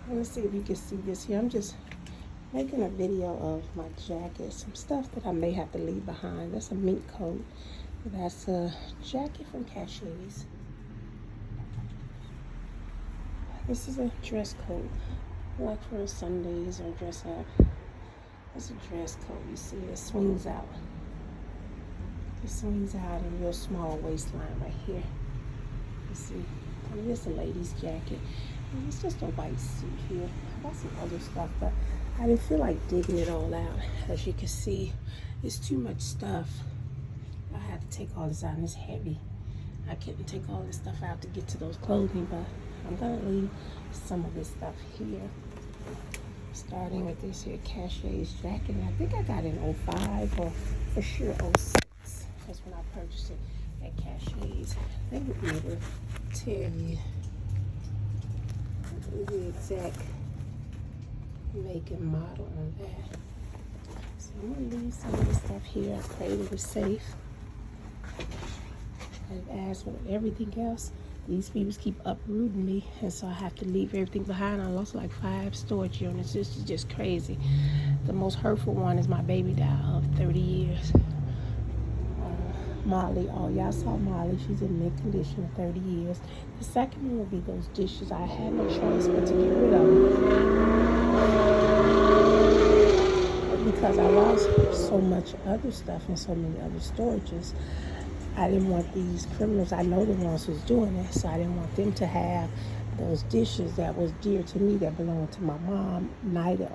Let me see if you can see this here. I'm just making a video of my jacket, some stuff that I may have to leave behind. That's a mink coat. That's a jacket from Cachets. This is a dress coat, like for Sundays or dress up. It's a dress coat. You see it swings out. It swings out in your small waistline right here. You see, and it's a lady's jacket. And it's just a white suit here. I got some other stuff, but I didn't feel like digging it all out. As you can see, it's too much stuff. I had to take all this out, and it's heavy. I couldn't take all this stuff out to get to those clothing, but I'm gonna leave some of this stuff here. Starting with this here Cachets jacket. I think I got it in 05 or for sure 06. Because when I purchased it at Cachets, they would be able to tell you the exact make and model on that. So I'm going to leave some of this stuff here. I pray it was safe. And as with everything else, these people keep uprooting me, and so I have to leave everything behind. I lost like 5 storage units. This is just crazy. The most hurtful one is my baby died of 30 years. Molly, oh y'all saw Molly, she's in mint condition of 30 years. The second one will be those dishes. I had no choice but to get rid of them. Because I lost so much other stuff and so many other storages. I didn't want these criminals, I know the ones who's doing it, so I didn't want them to have those dishes that was dear to me that belonged to my mom, neither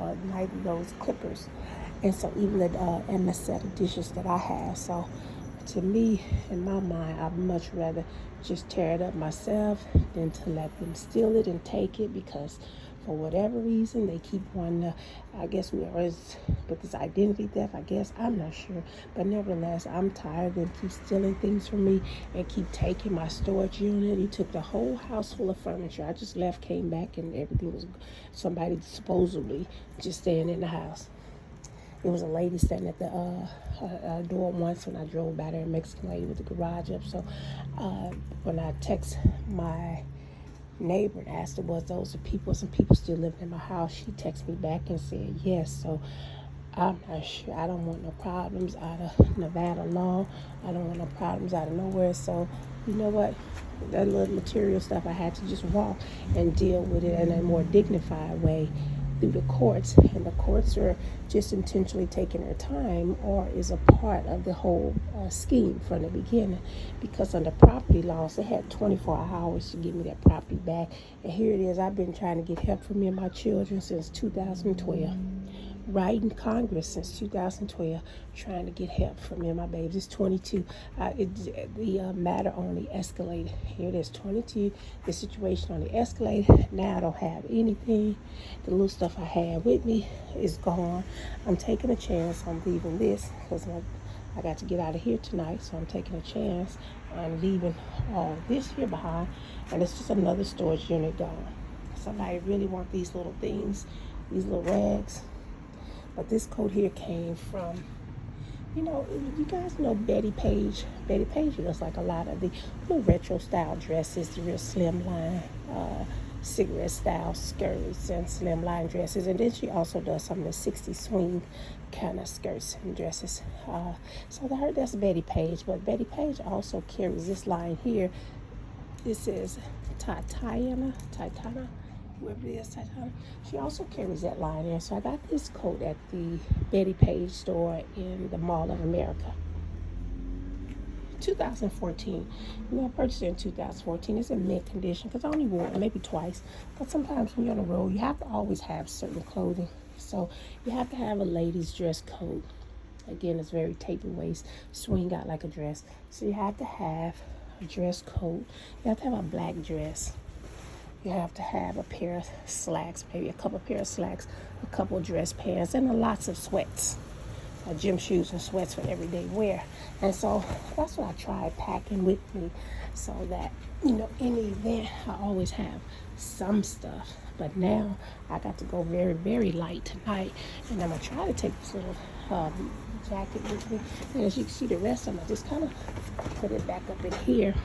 those clippers. And so even the MS set of dishes that I have. So to me, in my mind, I'd much rather just tear it up myself than to let them steal it and take it, because for whatever reason they keep wanting to, I guess with this identity theft, I guess, I'm not sure, but nevertheless, I'm tired of them keep stealing things from me and keep taking my storage unit. He took the whole house full of furniture. I just left, came back, and everything was somebody supposedly just staying in the house. There was a lady standing at the door once when I drove by there, a Mexican lady with the garage up. So when I text my neighbor and asked her, was those the some people still living in my house, she texted me back and said yes. So I'm not sure. I don't want no problems out of Nevada law. I don't want no problems out of nowhere. So you know what? That little material stuff, I had to just walk and deal with it in a more dignified way through the courts, and the courts are just intentionally taking their time, or is a part of the whole scheme from the beginning, because under property laws they had 24 hours to give me that property back, and here it is. I've been trying to get help for me and my children since 2012, right in Congress since 2012, trying to get help for me and my babies. It's 22. The matter only escalated. Here it is, 22. The situation only escalated. Now I don't have anything. The little stuff I had with me is gone. I'm taking a chance on leaving this because I got to get out of here tonight, so I'm taking a chance on leaving all this here behind, and it's just another storage unit gone. Somebody really want these little things, these little rags. But this coat here came from, you guys know Betty Page. Betty Page does like a lot of the little retro style dresses, the real slim line, cigarette style skirts and slim line dresses. And then she also does some of the 60s swing kind of skirts and dresses. So that's Betty Page. But Betty Page also carries this line here. It says Tatiana. Whoever it is, Tatiana. She also carries that line there. So I got this coat at the Betty Page store in the Mall of America. 2014. I purchased it in 2014. It's in mint condition because I only wore it maybe twice. But sometimes when you're on the road, you have to always have certain clothing. So you have to have a ladies' dress coat. Again, it's very taper waist, swing out like a dress. So you have to have a dress coat. You have to have a black dress. You have to have a pair of slacks, maybe a couple pair of slacks, a couple dress pants, and lots of sweats, gym shoes and sweats for everyday wear. And so that's what I tried packing with me, so that, in the event, I always have some stuff. But now I got to go very, very light tonight, and I'm going to try to take this little jacket with me. And as you can see, the rest of them, I just kind of put it back up in here.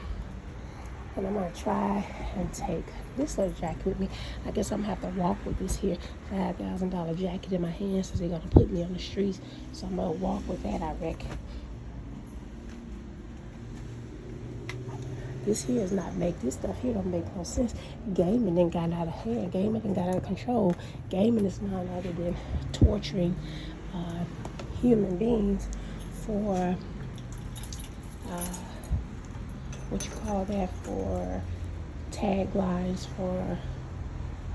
And I'm going to try and take this little jacket with me. I guess I'm going to have to walk with this here $5,000 jacket in my hands since they're going to put me on the streets. So I'm going to walk with that, I reckon. This here is not this stuff here don't make no sense. Gaming then got out of hand. Gaming then got out of control. Gaming is none other than torturing human beings for what you call that, for taglines, for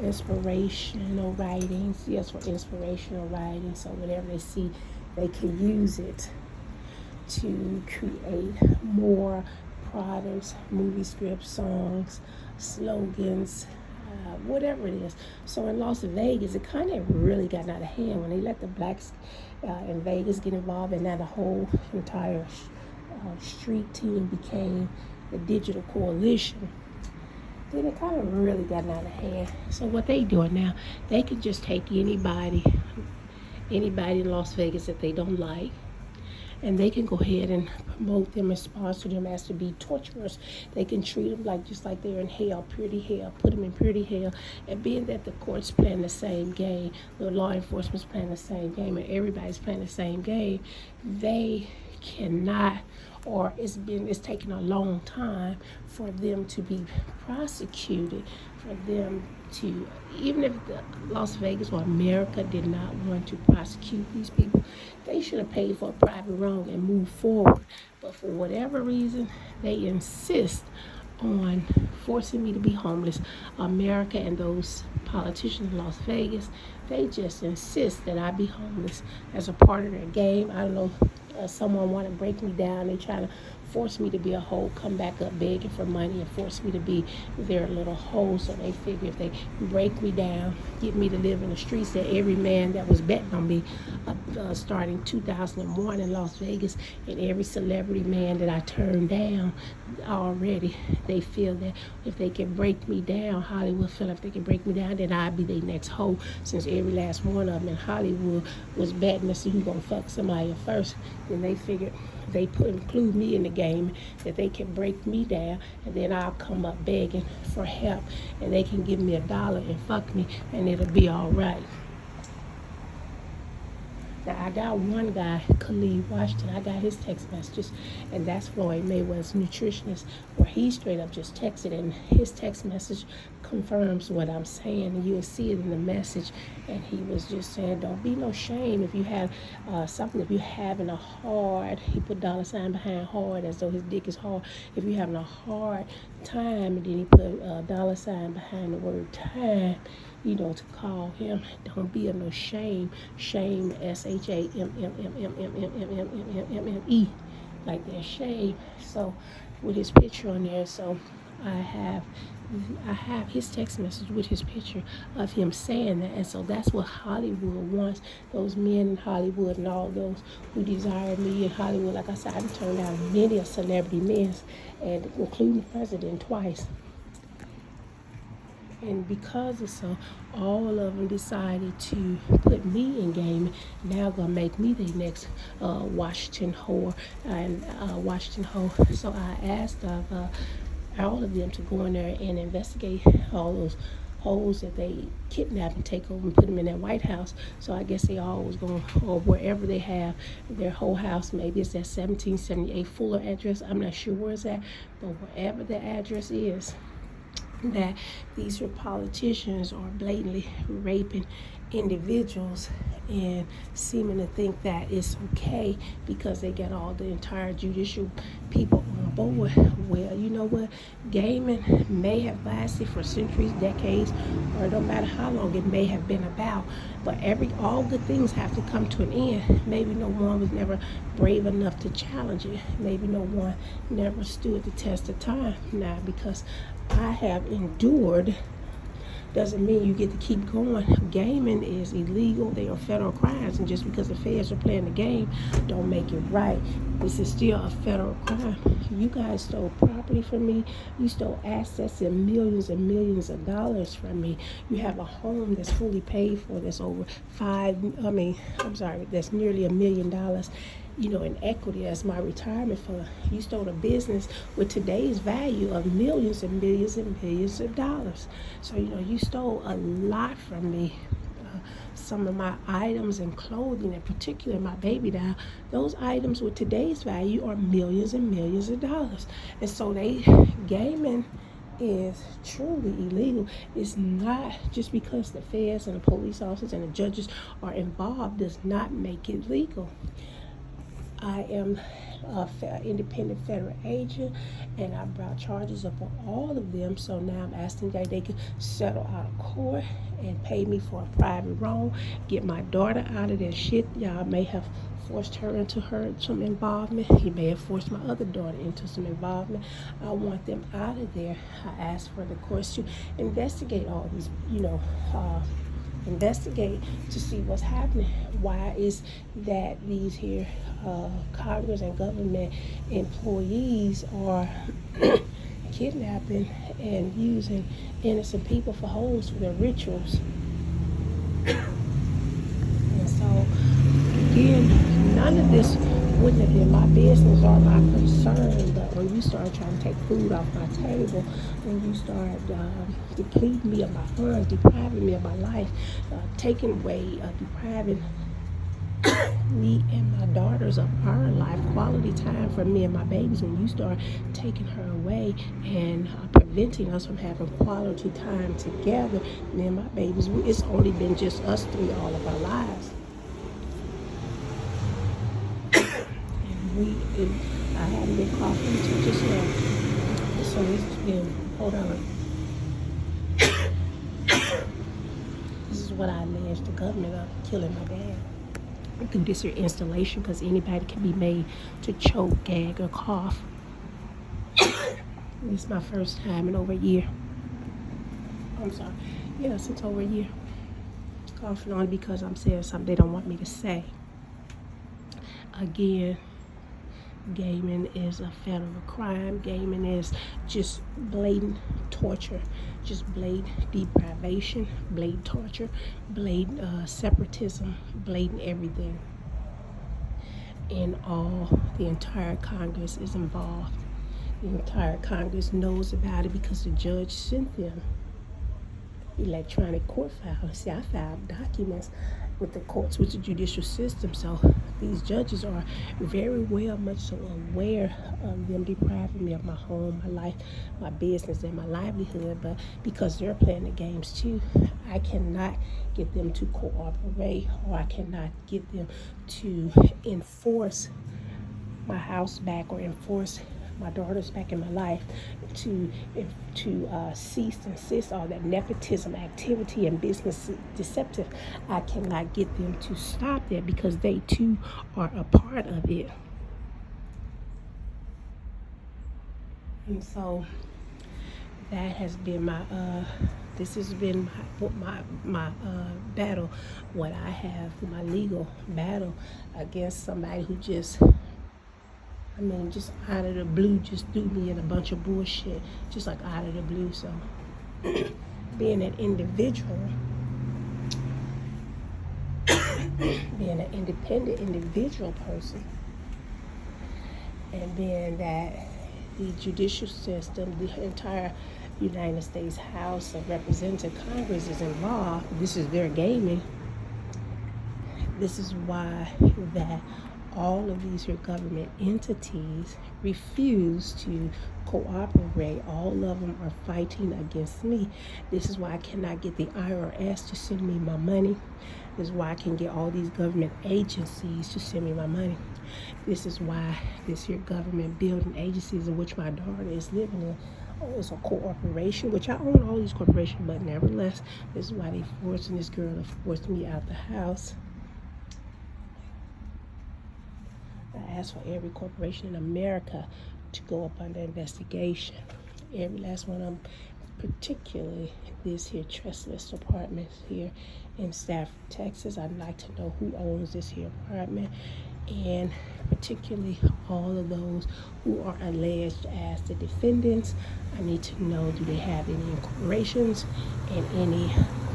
inspirational writings. Yes, for inspirational writing. So whatever they see, they can use it to create more products, movie scripts, songs, slogans, whatever it is. So in Las Vegas, it kind of really got out of hand when they let the blacks in Vegas get involved, and now the whole entire street team became the digital coalition. Then it kind of really got out of hand. So what they doing now, they can just take anybody in Las Vegas that they don't like, and they can go ahead and promote them and sponsor them as to be torturers. They can treat them just like they're in hell, purity hell, put them in purity hell. And being that the court's playing the same game, the law enforcement's playing the same game, and everybody's playing the same game, they cannot, or it's taking a long time for them to be prosecuted, for them to, even if Las Vegas or America did not want to prosecute these people, they should have paid for a private wrong and moved forward. But for whatever reason, they insist on forcing me to be homeless. America and those politicians in Las Vegas, they just insist that I be homeless as a part of their game. I don't know, someone want to break me down. They try to force me to be a hoe, come back up begging for money and force me to be their little hoe. So they figure if they break me down, get me to live in the streets, that every man that was betting on me starting 2001 in Las Vegas, and every celebrity man that I turned down already, they feel that if they can break me down, Hollywood feel if they can break me down, then I'd be their next hoe, since every last one of them in Hollywood was betting to see who's gonna fuck somebody first. Then they figured they include me in the game, that they can break me down, and then I'll come up begging for help, and they can give me $1 and fuck me, and it'll be all right. Now, I got one guy, Khalid Washington, I got his text messages, and that's Floyd Mayweather's nutritionist, where he straight up just texted, and his text message confirms what I'm saying, and you'll see it in the message. And he was just saying, don't be no shame if you have something, if you're having a hard, he put $sign behind hard as though his dick is hard. If you're having a hard time, and then he put $sign behind the word time, to call him. Don't be no shame. Shame, SHAMMMMMMMMMMME, like that, shame. So with his picture on there, so I have his text message with his picture of him saying that. And so that's what Hollywood wants. Those men in Hollywood and all those who desire me in Hollywood. Like I said, I've turned down many a celebrity men, and including the president twice. And because of so, all of them decided to put me in gaming. Now gonna make me the next Washington whore and Washington hoe. So I asked all of them to go in there and investigate all those hoes that they kidnap and take over and put them in that White House. So I guess they all was going, or wherever they have their whole house, maybe it's that 1778 Fuller address. I'm not sure where it's at, but wherever the address is, that these politicians are blatantly raping individuals and seeming to think that it's okay because they got all the entire judicial people on board. Well, you know what? Gaming may have lasted for centuries, decades, or no matter how long it may have been about, but all good things have to come to an end. Maybe no one was never brave enough to challenge it. Maybe no one never stood the test of time. Now, because I have endured doesn't mean you get to keep going. Gaming is illegal. They are federal crimes, and just because the feds are playing the game don't make it right. This is still a federal crime. You guys stole property from me. You stole assets and millions of dollars from me. You have a home that's fully paid for, that's over that's nearly $1 million. in equity as my retirement fund. You stole a business with today's value of millions and millions and millions of dollars. So, you stole a lot from me. Some of my items and clothing, in particular my baby doll, those items with today's value are millions and millions of dollars. And so gaming is truly illegal. It's not just because the feds and the police officers and the judges are involved does not make it legal. I am an independent federal agent, and I brought charges up on all of them. So now I'm asking that they can settle out of court and pay me for a private wrong, get my daughter out of that shit. Y'all may have forced her into some involvement. He may have forced my other daughter into some involvement. I want them out of there. I asked for the courts to investigate all these, investigate to see what's happening. Why is that these here Congress and government employees are kidnapping and using innocent people for homes for their rituals? And so, again, none of this wouldn't have been my business or my concern, but when you start trying to take food off my table, when you start depleting me of my funds, depriving me of my life, taking away, depriving me and my daughters of our life, quality time for me and my babies, when you start taking her away and preventing us from having quality time together, me and my babies, it's only been just us three all of our lives. I haven't been coughing until just now. So it's been, hold on. This is what I alleged the government of killing my dad. Through this here installation, because anybody can be made to choke, gag, or cough. This is my first time in over a year. I'm sorry. Yeah, since over a year. Coughing on because I'm saying something they don't want me to say. Again, gaming is a federal crime. Gaming is just blatant torture, just blatant deprivation, blatant torture, blatant separatism, blatant everything. And the entire Congress is involved. The entire Congress knows about it because the judge sent them electronic court files. See, I filed documents with the courts, with the judicial system. So these judges are very well much so aware of them depriving me of my home, my life, my business, and my livelihood. But because they're playing the games too, I cannot get them to cooperate, or I cannot get them to enforce my house back or enforce my daughters back in my life, to cease and desist all that nepotism activity and business deceptive. I cannot get them to stop that because they too are a part of it. And so that has been this has been my battle, what I have, my legal battle against somebody who just out of the blue, just threw me in a bunch of bullshit, just like out of the blue. So, being an individual, being an independent individual person, and being that the judicial system, the entire United States House of Representatives, Congress is involved, this is their gaming. This is why that all of these here government entities refuse to cooperate. All of them are fighting against me. This is why I cannot get the IRS to send me my money. This is why I can get all these government agencies to send me my money. This is why this here government building agencies in which my daughter is living in, it's a corporation, which I own all these corporations, but nevertheless, this is why they forcing this girl to force me out the house. I asked for every corporation in America to go up under investigation. Every last one of them, particularly this here trustless apartment here in Stafford, Texas. I'd like to know who owns this here apartment, and particularly all of those who are alleged as the defendants. I need to know, do they have any incorporations and any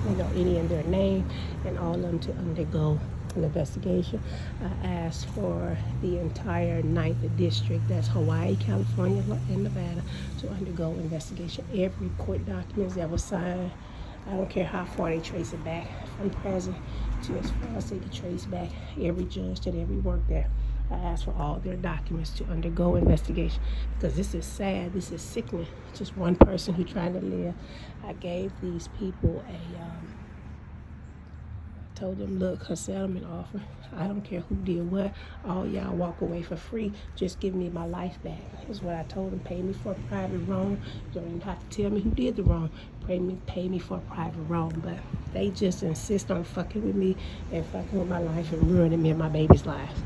in their name, and all of them to undergo an investigation. I asked for the entire 9th district, that's Hawaii, California, and Nevada, to undergo investigation. Every court documents that was signed, I don't care how far they trace it back, from present to as far as they can trace back, every judge that ever worked there. I asked for all their documents to undergo investigation, because this is sad, this is sickening. Just one person who trying to live. I gave these people told them, look, a settlement offer. I don't care who did what. All y'all walk away for free. Just give me my life back. Is what I told them. Pay me for a private wrong. You don't even have to tell me who did the wrong. Pay me for a private wrong. But they just insist on fucking with me and fucking with my life and ruining me and my baby's life.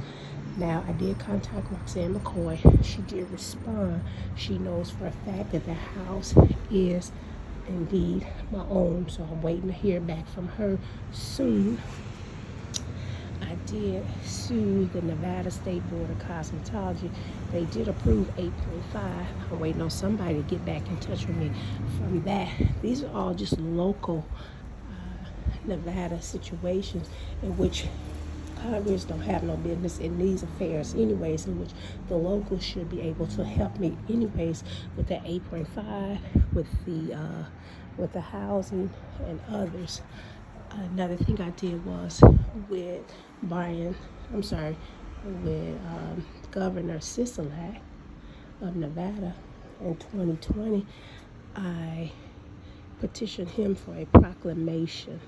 Now, I did contact Roxanne McCoy. She did respond. She knows for a fact that the house is indeed my own, so I'm waiting to hear back from her soon. I did sue the Nevada State Board of Cosmetology. They did approve 8.5. I'm waiting on somebody to get back in touch with me from that. These are all just local Nevada situations in which Congress don't have no business in these affairs anyways, in which the locals should be able to help me anyways with the 8.5, with the housing and others. Another thing I did was with Governor Sisolak of Nevada in 2020, I petitioned him for a proclamation.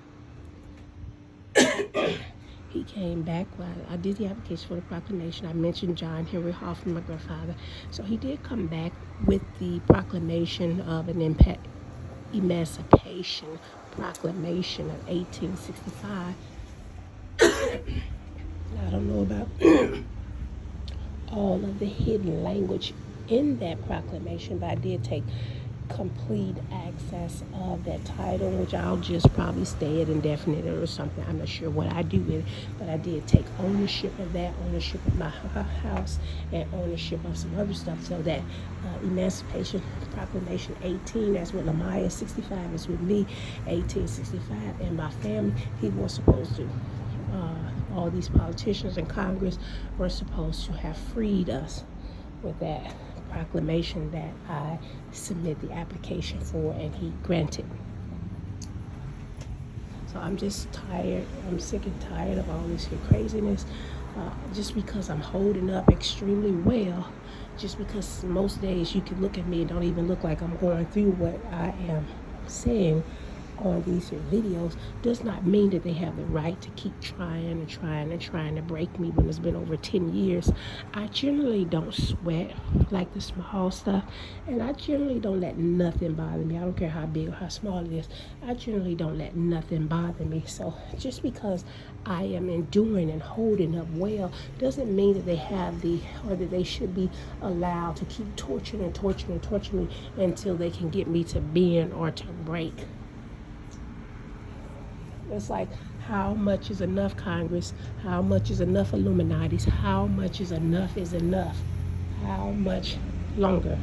He came back. I did the application for the proclamation. I mentioned John Henry Hoffman, my grandfather. So he did come back with the proclamation of an emancipation proclamation of 1865. I don't know about all of the hidden language in that proclamation, but I did take complete access of that title, which I'll just probably stay at indefinite or something. I'm not sure what I do with it, but I did take ownership of that, ownership of my house, and ownership of some other stuff. So that Emancipation Proclamation 18, that's with Lamaya, 65 is with me, 1865, and my family. People were supposed to, all these politicians in Congress were supposed to have freed us with that proclamation that I submit the application for, and he granted. So I'm just tired. I'm sick and tired of all this here craziness. Just because I'm holding up extremely well, just because most days you can look at me and don't even look like I'm going through what I am saying on these videos, does not mean that they have the right to keep trying to break me when it's been over 10 years. I generally don't sweat like the small stuff, and I generally don't let nothing bother me. I don't care how big or how small it is. I generally don't let nothing bother me. So just because I am enduring and holding up well doesn't mean that they have or that they should be allowed to keep torturing me until they can get me to bend or to break. It's like, how much is enough, Congress? How much is enough, Illuminatis? How much is enough? How much longer?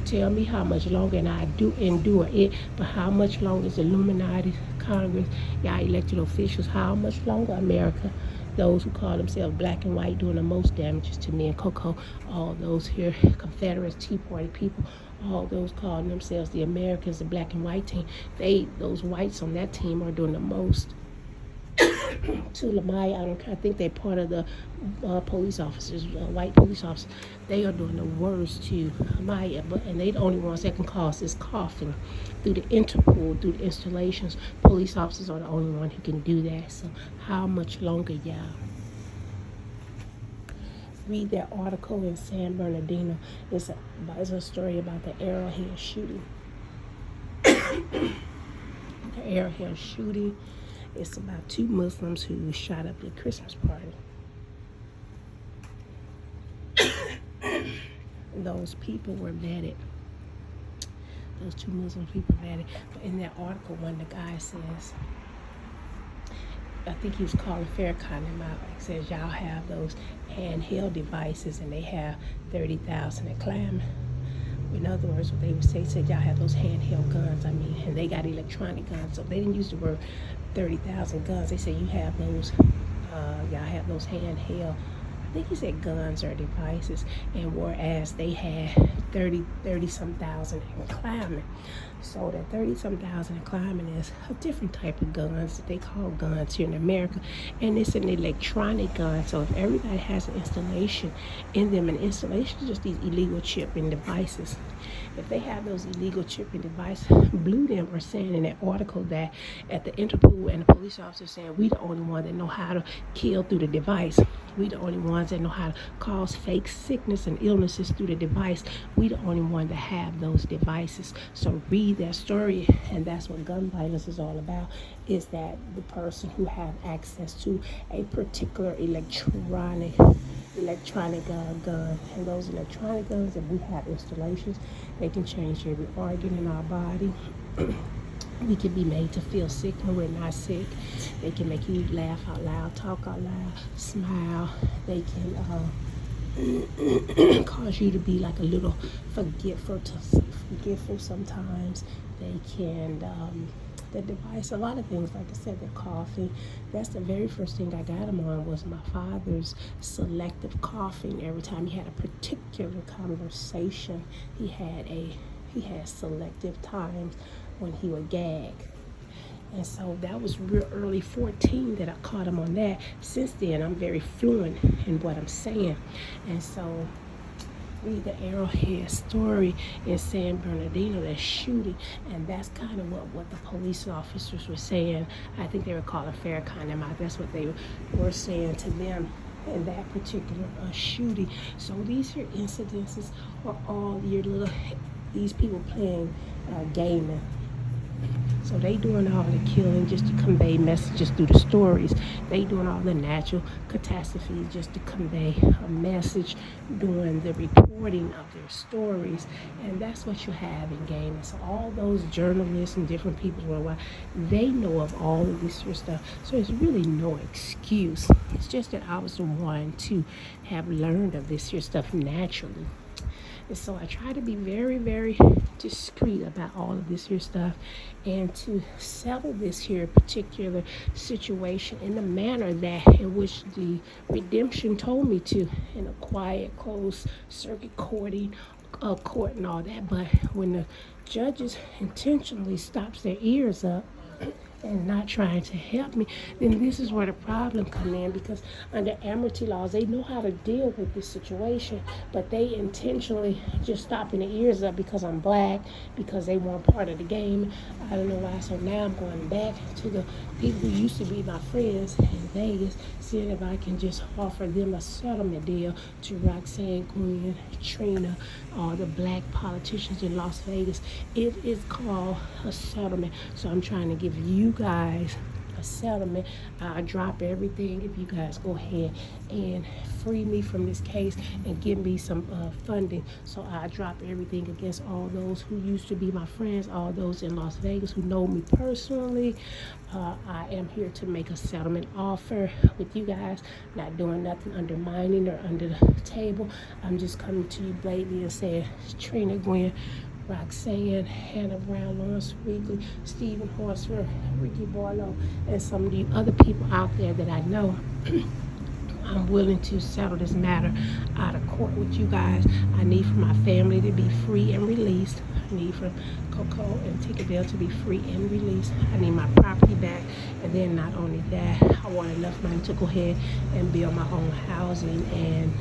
Tell me how much longer, and I do endure it. But how much longer is Illuminati, Congress, y'all elected officials? How much longer, America? Those who call themselves black and white doing the most damages to me and Coco. All those here, Confederates, Tea Party people, all those calling themselves the Americans, the black and white team. Those whites on that team are doing the most to Lamaya. I think they're part of the police officers, white police officers. They are doing the worst to Lamaya, and they the only ones that can cause this coughing through the Interpol, through the installations. Police officers are the only one who can do that. So how much longer, y'all? Read that article in San Bernardino. It's a story about the Arrowhead shooting. The Arrowhead shooting. It's about 2 Muslims who shot up the Christmas party. Those people were vetted. Those 2 Muslim people vetted. But in that article, when the guy says, I think he was calling Farrakhan him out. He says, y'all have those handheld devices and they have 30,000 at Clam. In other words, what they would say, said y'all have those handheld guns, and they got electronic guns. So they didn't use the word 30,000 guns. They say you have those y'all have those handheld, I think he said guns or devices, and whereas they had 30 some thousand in climbing. So that 30 some thousand in climbing is a different type of guns that they call guns here in America, and it's an electronic gun. So if everybody has an installation in them, and installation is just these illegal chipping devices. If they have those illegal chipping devices, Blue them are saying in that article that at the Interpol and the police officers saying we the only one that know how to kill through the device. We the only ones that know how to cause fake sickness and illnesses through the device. We the only one that have those devices. So read that story, and that's what gun violence is all about, is that the person who have access to a particular electronic gun. And those electronic guns, if we have installations, they can change every organ in our body. We can be made to feel sick when we're not sick. They can make you laugh out loud, talk out loud, smile. They can cause you to be like a little forgetful sometimes. They can, the device, a lot of things, like I said, the coughing. That's the very first thing I got him on, was my father's selective coughing. Every time he had a particular conversation, he had selective times when he would gag. And so that was real early 14 that I caught him on that. Since then, I'm very fluent in what I'm saying. And so read the Arrowhead story in San Bernardino, that shooting, and that's kind of what the police officers were saying. I think they were calling Farrakhan them out. That's what they were saying to them in that particular shooting. So these here incidences are all these people playing gaming. So they doing all the killing just to convey messages through the stories. They doing all the natural catastrophes just to convey a message, doing the reporting of their stories. And that's what you have in gaming. So all those journalists and different people worldwide, they know of all of this sort of stuff. So there's really no excuse. It's just that I was the one to have learned of this here stuff naturally. And so I try to be very, very discreet about all of this here stuff, and to settle this here particular situation in the manner that in which the redemption told me to, in a quiet, closed circuit court and all that. But when the judges intentionally stops their ears up and not trying to help me, then this is where the problem come in, because under amnesty laws, they know how to deal with this situation, but they intentionally just stopping their ears up because I'm black, because they weren't part of the game. I don't know why. So now I'm going back to the people who used to be my friends in Vegas, seeing if I can just offer them a settlement deal to Roxanne, Gwen, Trina, all the black politicians in Las Vegas. It is called a settlement. So I'm trying to give you guys a settlement. I'll drop everything if you guys go ahead and free me from this case and give me some funding. So I drop everything against all those who used to be my friends, all those in Las Vegas who know me personally. I am here to make a settlement offer with you guys, not doing nothing undermining or under the table. I'm just coming to you blatantly and saying, Trina, Gwen, Roxanne, Hannah Brown, Lawrence Wrigley, Stephen Horsford, Ricky Barlow, and some of the other people out there that I know, I'm willing to settle this matter out of court with you guys. I need for my family to be free and released. I need for Coco and Tinkerbell to be free and released. I need my property back. And then not only that, I want enough money to go ahead and build my own housing and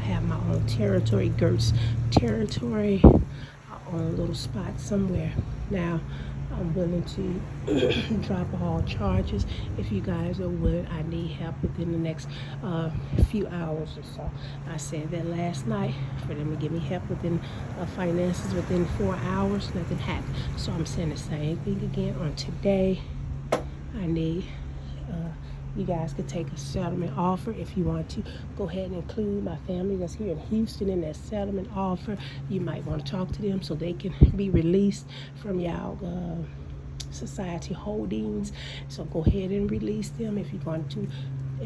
have my own territory, Gertz territory, on a little spot somewhere. Now, I'm willing to drop all charges if you guys are willing. I need help within the next few hours or so. I said that last night for them to give me help within finances within 4 hours. Nothing happened. So I'm saying the same thing again on today. I need you guys could take a settlement offer if you want to. Go ahead and include my family that's here in Houston in that settlement offer. You might want to talk to them so they can be released from y'all society holdings. So go ahead and release them if you want to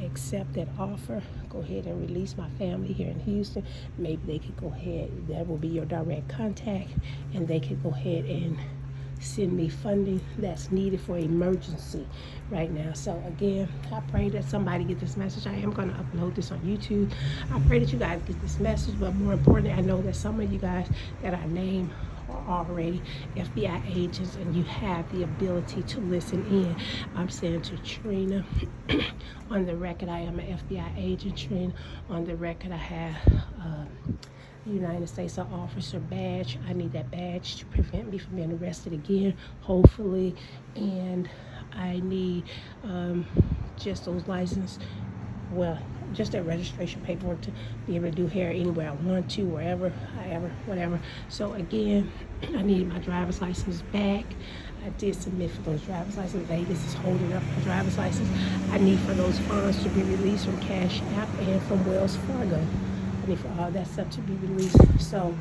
accept that offer. Go ahead and release my family here in Houston. Maybe they could go ahead, that will be your direct contact, and they could go ahead and send me funding that's needed for emergency right now. So again, I pray that somebody get this message. I am going to upload this on YouTube. I pray that you guys get this message, but more importantly, I know that some of you guys that I name are already FBI agents and you have the ability to listen in. I'm saying to Trina, on the record, I am an FBI agent. Trina, on the record, I have United States Officer badge. I need that badge to prevent me from being arrested again, hopefully. And I need just those license, well, just that registration paperwork to be able to do hair anywhere I want to, wherever, however, whatever. So again, I need my driver's license back. I did submit for those driver's licenses. Vegas is holding up my driver's license. I need for those funds to be released from Cash App and from Wells Fargo. I need for all that stuff to be released. So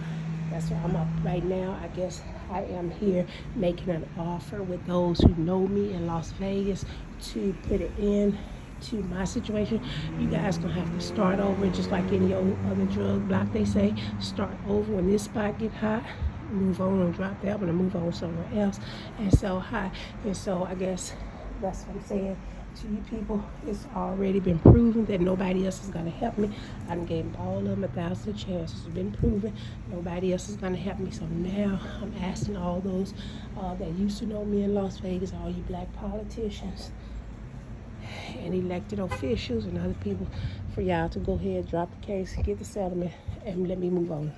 that's where I'm up right now. I guess I am here making an offer with those who know me in Las Vegas to put it in to my situation. You guys gonna have to start over, just like any other drug block. They say start over when this spot get hot, move on and drop that one and move on somewhere else. And so I guess that's what I'm saying to you people. It's already been proven that nobody else is gonna help me. I done gave all of them 1,000 chances. It's been proven nobody else is gonna help me. So now I'm asking all those that used to know me in Las Vegas, all you black politicians and elected officials and other people, for y'all to go ahead, drop the case, get the settlement, and let me move on.